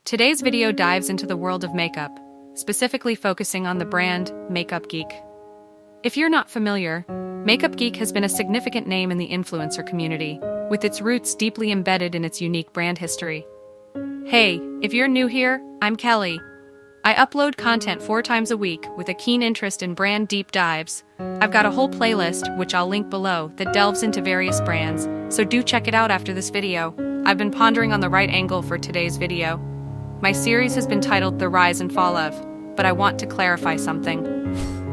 Today's video dives into the world of makeup, specifically focusing on the brand Makeup Geek. If you're not familiar, Makeup Geek has been a significant name in the influencer community, with its roots deeply embedded in its unique brand history. Hey, if you're new here, I'm Kelly. I upload content 4 times a week with a keen interest in brand deep dives. I've got a whole playlist, which I'll link below, that delves into various brands, so do check it out after this video. I've been pondering on the right angle for today's video. My series has been titled The Rise and Fall of, but I want to clarify something.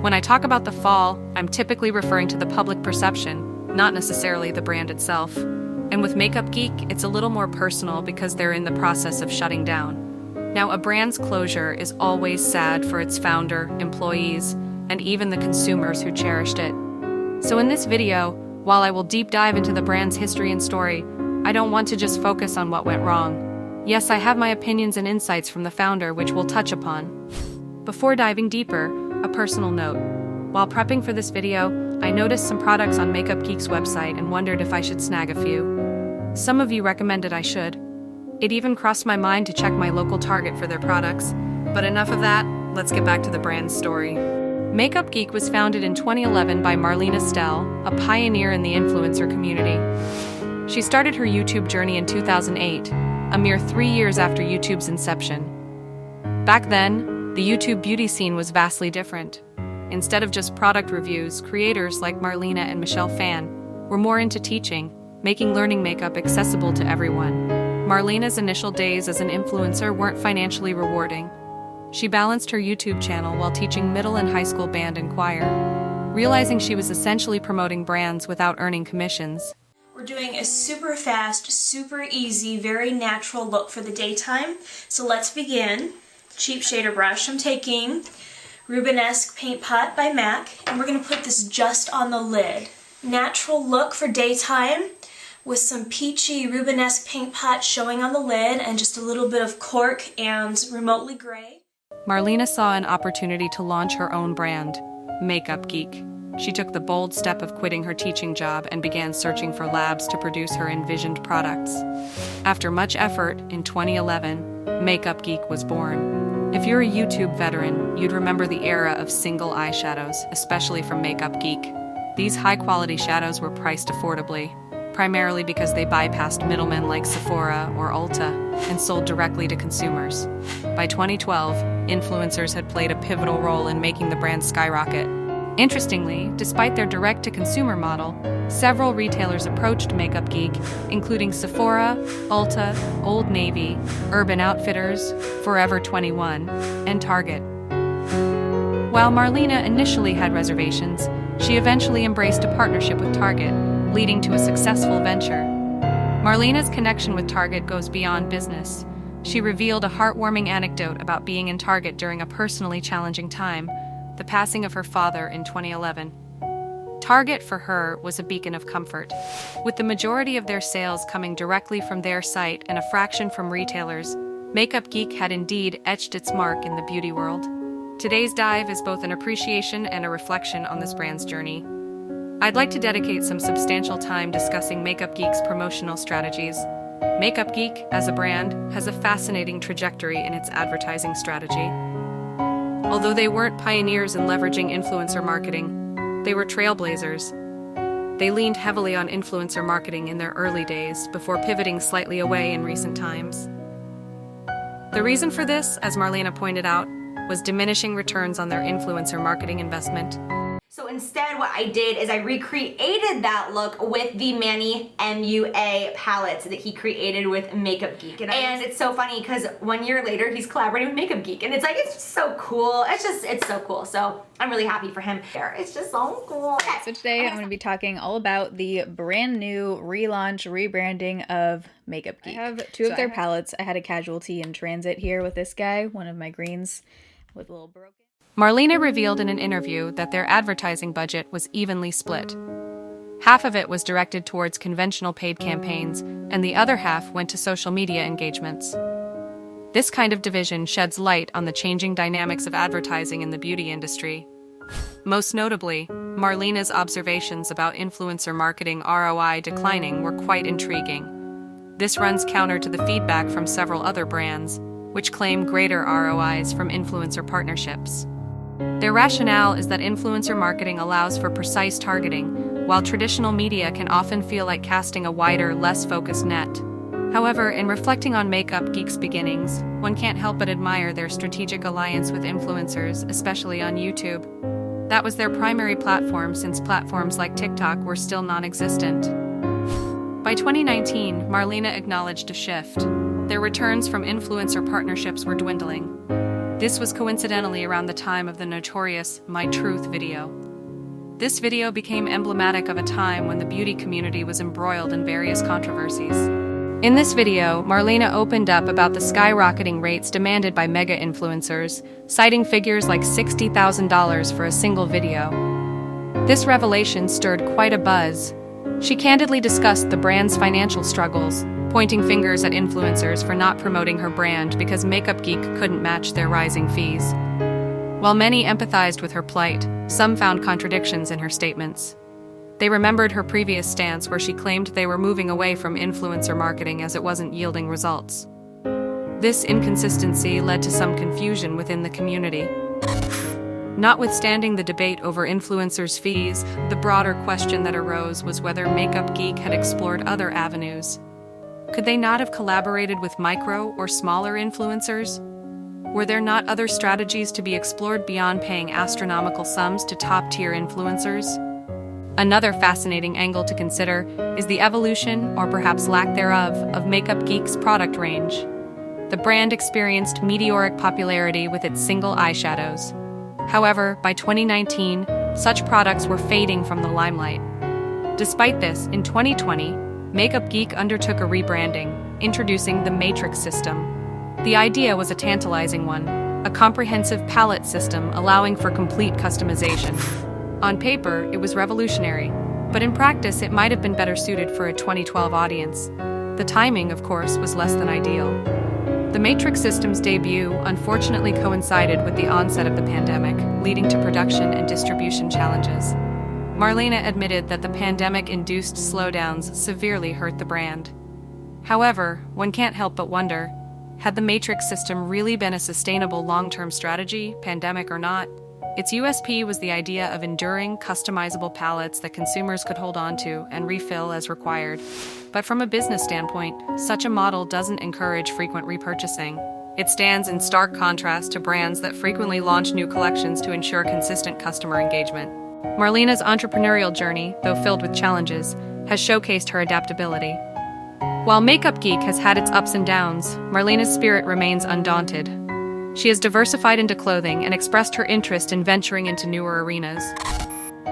When I talk about the fall, I'm typically referring to the public perception, not necessarily the brand itself. And with Makeup Geek, it's a little more personal because they're in the process of shutting down. Now, a brand's closure is always sad for its founder, employees, and even the consumers who cherished it. So in this video, while I will deep dive into the brand's history and story, I don't want to just focus on what went wrong. Yes, I have my opinions and insights from the founder, which we'll touch upon. Before diving deeper, a personal note. While prepping for this video, I noticed some products on Makeup Geek's website and wondered if I should snag a few. Some of you recommended I should. It even crossed my mind to check my local Target for their products. But enough of that, let's get back to the brand's story. Makeup Geek was founded in 2011 by Marlene Estelle, a pioneer in the influencer community. She started her YouTube journey in 2008, a mere 3 years after YouTube's inception. Back then, the YouTube beauty scene was vastly different. Instead of just product reviews, creators like Marlena and Michelle Phan were more into teaching, making learning makeup accessible to everyone. Marlena's initial days as an influencer weren't financially rewarding. She balanced her YouTube channel while teaching middle and high school band and choir, realizing she was essentially promoting brands without earning commissions. We're doing a super fast, super easy, very natural look for the daytime. So let's begin. Cheap shader brush. I'm taking Rubenesque Paint Pot by MAC, and we're going to put this just on the lid. Natural look for daytime with some peachy Rubenesque Paint Pot showing on the lid and just a little bit of cork and remotely gray. Marlena saw an opportunity to launch her own brand, Makeup Geek. She took the bold step of quitting her teaching job and began searching for labs to produce her envisioned products. After much effort, in 2011, Makeup Geek was born. If you're a YouTube veteran, you'd remember the era of single eyeshadows, especially from Makeup Geek. These high-quality shadows were priced affordably, primarily because they bypassed middlemen like Sephora or Ulta and sold directly to consumers. By 2012, influencers had played a pivotal role in making the brand skyrocket. Interestingly, despite their direct-to-consumer model, several retailers approached Makeup Geek, including Sephora, Ulta, Old Navy, Urban Outfitters, Forever 21, and Target. While Marlena initially had reservations, she eventually embraced a partnership with Target, leading to a successful venture. Marlena's connection with Target goes beyond business. She revealed a heartwarming anecdote about being in Target during a personally challenging time, the passing of her father in 2011. Target, for her, was a beacon of comfort. With the majority of their sales coming directly from their site and a fraction from retailers, Makeup Geek had indeed etched its mark in the beauty world. Today's dive is both an appreciation and a reflection on this brand's journey. I'd like to dedicate some substantial time discussing Makeup Geek's promotional strategies. Makeup Geek, as a brand, has a fascinating trajectory in its advertising strategy. Although they weren't pioneers in leveraging influencer marketing, they were trailblazers. They leaned heavily on influencer marketing in their early days before pivoting slightly away in recent times. The reason for this, as Marlena pointed out, was diminishing returns on their influencer marketing investment. So instead, what I did is I recreated that look with the Manny MUA palettes that he created with Makeup Geek. And it's so funny because 1 year later, he's collaborating with Makeup Geek. And it's like, it's so cool. It's so cool. So I'm really happy for him. It's just so cool. Okay. So today I'm going to be talking all about the brand new relaunch, rebranding of Makeup Geek. I have two of their palettes. I had a Casualty in Transit here with this guy, one of my greens with a little broken. Marlena revealed in an interview that their advertising budget was evenly split. Half of it was directed towards conventional paid campaigns, and the other half went to social media engagements. This kind of division sheds light on the changing dynamics of advertising in the beauty industry. Most notably, Marlena's observations about influencer marketing ROI declining were quite intriguing. This runs counter to the feedback from several other brands, which claim greater ROIs from influencer partnerships. Their rationale is that influencer marketing allows for precise targeting, while traditional media can often feel like casting a wider, less focused net. However, in reflecting on Makeup Geek's beginnings, one can't help but admire their strategic alliance with influencers, especially on YouTube. That was their primary platform since platforms like TikTok were still non-existent. By 2019, Marlena acknowledged a shift. Their returns from influencer partnerships were dwindling. This was coincidentally around the time of the notorious My Truth video. This video became emblematic of a time when the beauty community was embroiled in various controversies. In this video, Marlena opened up about the skyrocketing rates demanded by mega influencers, citing figures like $60,000 for a single video. This revelation stirred quite a buzz. She candidly discussed the brand's financial struggles, pointing fingers at influencers for not promoting her brand because Makeup Geek couldn't match their rising fees. While many empathized with her plight, some found contradictions in her statements. They remembered her previous stance where she claimed they were moving away from influencer marketing as it wasn't yielding results. This inconsistency led to some confusion within the community. Notwithstanding the debate over influencers' fees, the broader question that arose was whether Makeup Geek had explored other avenues. Could they not have collaborated with micro or smaller influencers? Were there not other strategies to be explored beyond paying astronomical sums to top-tier influencers? Another fascinating angle to consider is the evolution, or perhaps lack thereof, of Makeup Geek's product range. The brand experienced meteoric popularity with its single eyeshadows. However, by 2019, such products were fading from the limelight. Despite this, in 2020, Makeup Geek undertook a rebranding, introducing the Matrix system. The idea was a tantalizing one, a comprehensive palette system allowing for complete customization. On paper, it was revolutionary, but in practice it might have been better suited for a 2012 audience. The timing, of course, was less than ideal. The Matrix system's debut unfortunately coincided with the onset of the pandemic, leading to production and distribution challenges. Marlena admitted that the pandemic-induced slowdowns severely hurt the brand. However, one can't help but wonder, had the Matrix system really been a sustainable long-term strategy, pandemic or not? Its USP was the idea of enduring, customizable palettes that consumers could hold on to and refill as required. But from a business standpoint, such a model doesn't encourage frequent repurchasing. It stands in stark contrast to brands that frequently launch new collections to ensure consistent customer engagement. Marlena's entrepreneurial journey, though filled with challenges, has showcased her adaptability. While Makeup Geek has had its ups and downs, Marlena's spirit remains undaunted. She has diversified into clothing and expressed her interest in venturing into newer arenas.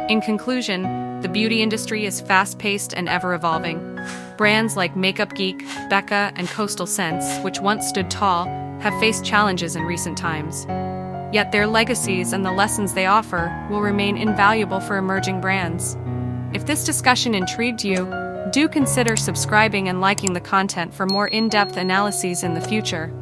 In conclusion, the beauty industry is fast-paced and ever-evolving. Brands like Makeup Geek, Becca, and Coastal Scents, which once stood tall, have faced challenges in recent times. Yet their legacies and the lessons they offer will remain invaluable for emerging brands. If this discussion intrigued you, do consider subscribing and liking the content for more in-depth analyses in the future.